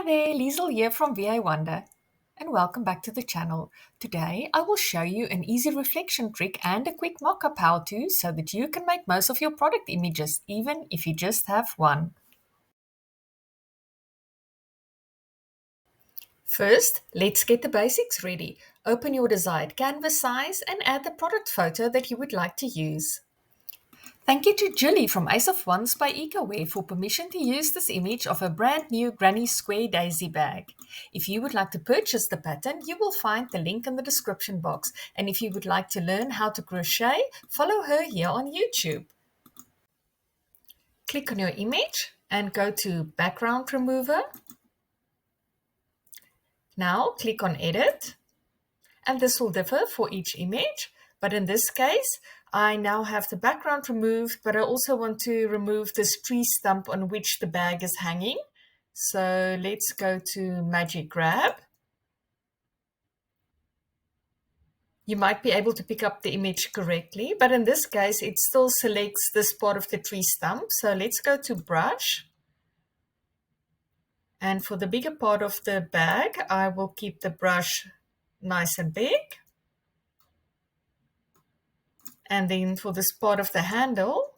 there, Liesel here from VA Wonder, and welcome back to the channel. Today I will show you an easy reflection trick and a quick mock-up how-to so that you can make most of your product images, even if you just have one. First, let's get the basics ready. Open your desired canvas size and add the product photo that you would like to use. Thank you to Julie from Ace of Wands by EcoWare for permission to use this image of a brand new Granny Square Daisy bag. If you would like to purchase the pattern, you will find the link in the description box. And if you would like to learn how to crochet, follow her here on YouTube. Click on your image and go to Background Remover. Now click on Edit, and this will differ for each image. But in this case, I now have the background removed, but I also want to remove this tree stump on which the bag is hanging. So let's go to Magic Grab. You might be able to pick up the image correctly, but in this case, it still selects this part of the tree stump. So let's go to Brush. And for the bigger part of the bag, I will keep the brush nice and big. And then for this part of the handle,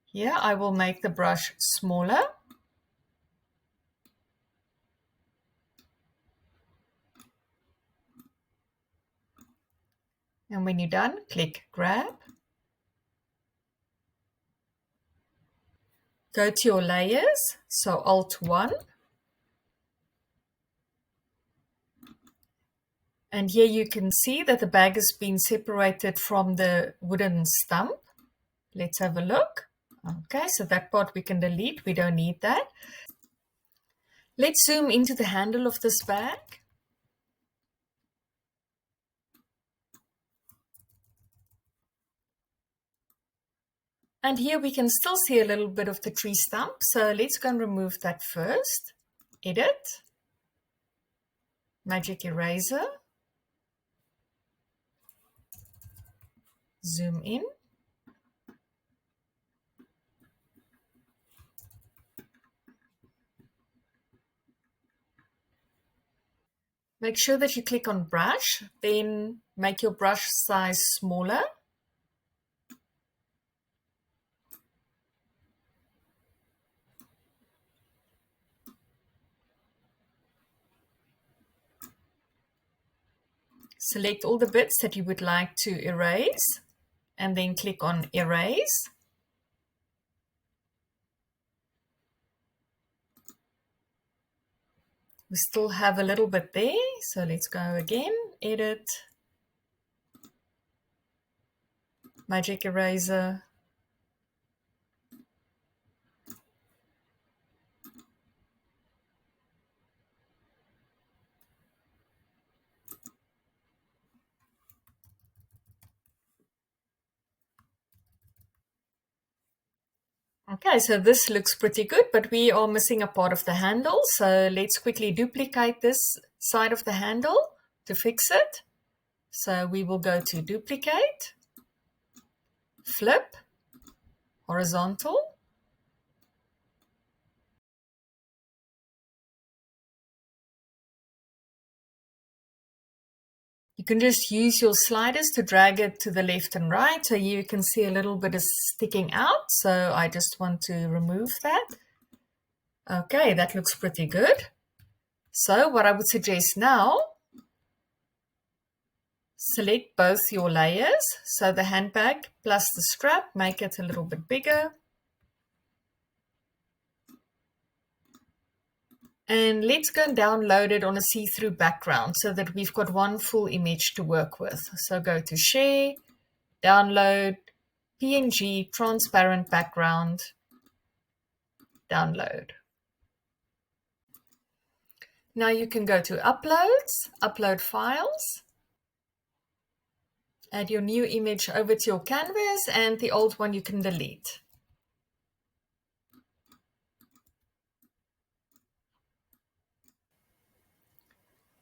here I will make the brush smaller. And when you're done, click Grab. Go to your layers, so Alt-1. And here you can see that the bag has been separated from the wooden stump. Let's have a look. Okay, so that part we can delete. We don't need that. Let's zoom into the handle of this bag. And here we can still see a little bit of the tree stump. So let's go and remove that first. Edit. Magic Eraser. Zoom in. Make sure that you click on Brush, then make your brush size smaller. Select all the bits that you would like to erase, and then click on Erase. We still have a little bit there, so let's go again, Edit, Magic Eraser, Okay, so this looks pretty good, but we are missing a part of the handle. So let's quickly duplicate this side of the handle to fix it. So we will go to Duplicate, Flip, Horizontal. You can just use your sliders to drag it to the left and right. So you can see a little bit is sticking out. So I just want to remove that. Okay, that looks pretty good. So what I would suggest now, select both your layers. So the handbag plus the strap, make it a little bit bigger. And let's go and download it on a see-through background so that we've got one full image to work with. So go to Share, Download, PNG, Transparent Background, Download. Now you can go to Uploads, Upload Files, add your new image over to your canvas, and the old one you can delete.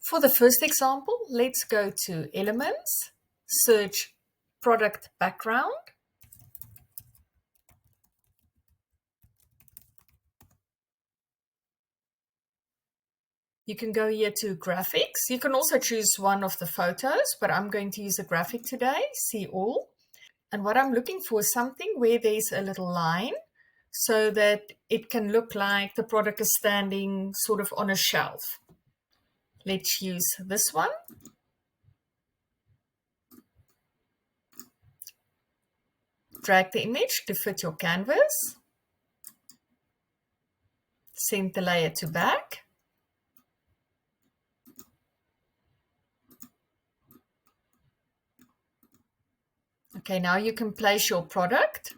For the first example, let's go to Elements, search Product Background. You can go here to graphics. You can also choose one of the photos, but I'm going to use a graphic today, see all. And what I'm looking for is something where there's a little line so that it can look like the product is standing sort of on a shelf. Let's use this one. Drag the image to fit your canvas. Send the layer to back. Okay, now you can place your product.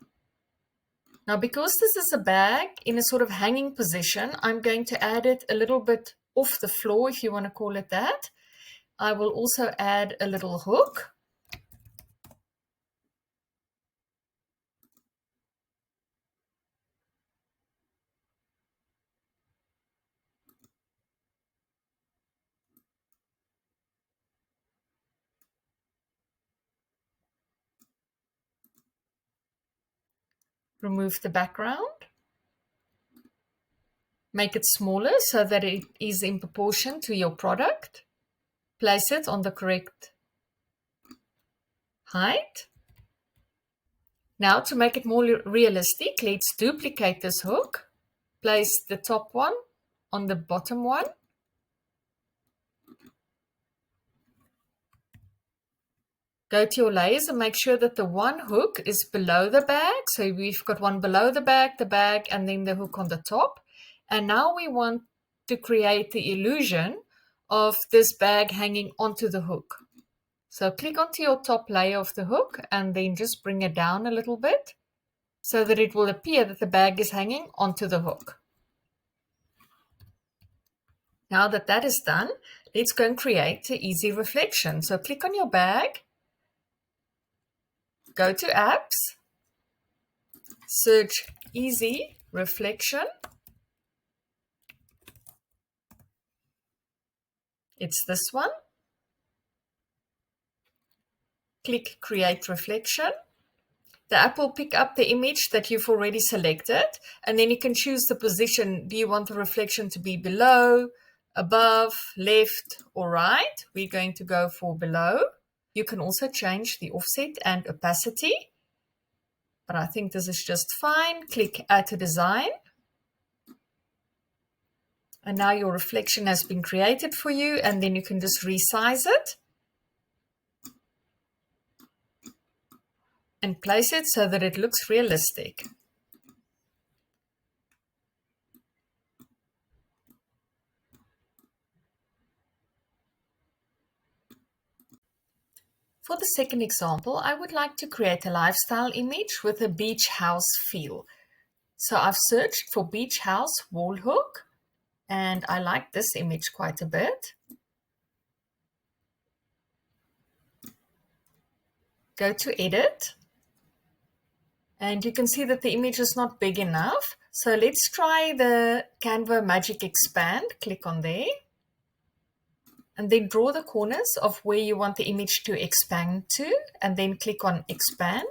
Now, because this is a bag in a sort of hanging position, I'm going to add it a little bit off the floor, if you want to call it that. I will also add a little hook. Remove the background. Make it smaller so that it is in proportion to your product. Place it on the correct height. Now, to make it more realistic, let's duplicate this hook. Place the top one on the bottom one. Go to your layers and make sure that the one hook is below the bag. So we've got one below the bag, and then the hook on the top. And now we want to create the illusion of this bag hanging onto the hook. So click onto your top layer of the hook and then just bring it down a little bit so that it will appear that the bag is hanging onto the hook. Now that that is done, let's go and create the Easy Reflection. So click on your bag, go to Apps, search Easy Reflection. It's this one. Click Create Reflection. The app will pick up the image that you've already selected, and then you can choose the position. Do you want the reflection to be below, above, left, or right? We're going to go for below. You can also change the offset and opacity, but I think this is just fine. Click Add to Design. And now your reflection has been created for you, and then you can just resize it and place it so that it looks realistic. For the second example, I would like to create a lifestyle image with a beach house feel. So I've searched for beach house wall hook, and I like this image quite a bit. Go to Edit, and you can see that the image is not big enough. So let's try the Canva Magic Expand. Click on there. And then draw the corners of where you want the image to expand to, and then click on Expand.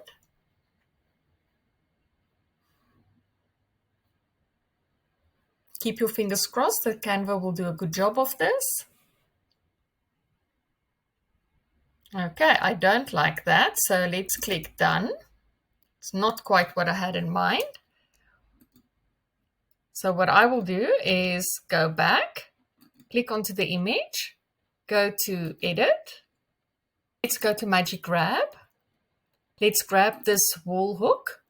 Keep your fingers crossed that Canva will do a good job of this. Okay, I don't like that, so let's click Done. It's not quite what I had in mind. So what I will do is go back, click onto the image, go to Edit. Let's go to Magic Grab. Let's grab this wall hook.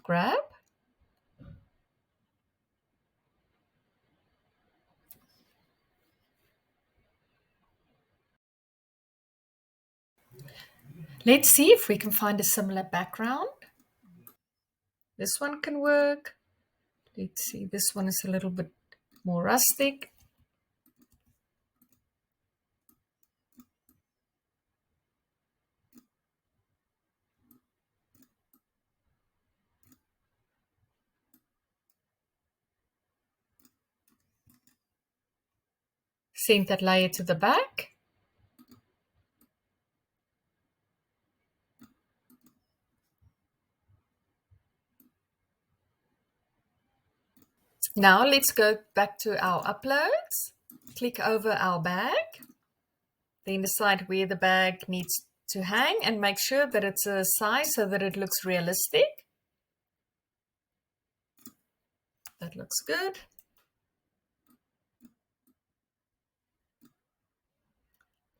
Grab. Let's see if we can find a similar background. This one can work. Let's see, this one is a little bit more rustic. Send that layer to the back. Now let's go back to our uploads. Click over our bag, then decide where the bag needs to hang and make sure that it's a size so that it looks realistic. That looks good.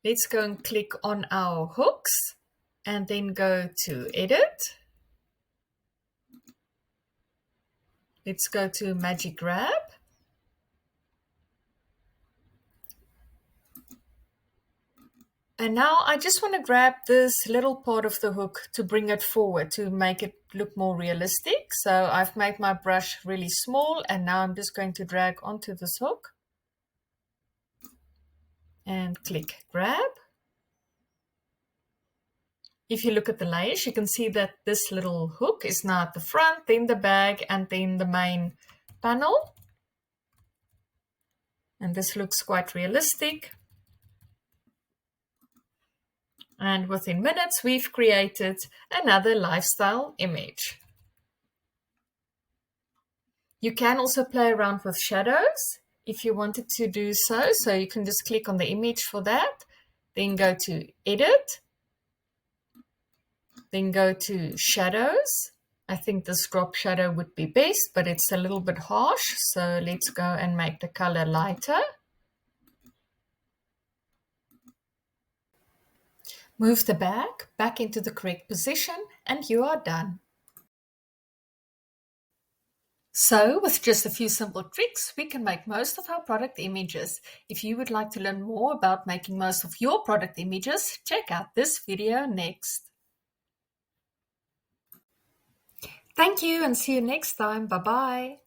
Let's go and click on our hooks and then go to Edit. Let's go to Magic Grab. And now I just want to grab this little part of the hook to bring it forward to make it look more realistic. So I've made my brush really small and now I'm just going to drag onto this hook and click grab. If you look at the layers, you can see that this little hook is now at the front, then the bag, and then the main panel. And this looks quite realistic. And within minutes, we've created another lifestyle image. You can also play around with shadows if you wanted to do so. So you can just click on the image for that, then go to Edit, then go to Shadows. I think this drop shadow would be best, but it's a little bit harsh. So let's go and make the color lighter. Move the bag back into the correct position and you are done. So with just a few simple tricks, we can make most of our product images. If you would like to learn more about making most of your product images, check out this video next. Thank you and see you next time. Bye-bye.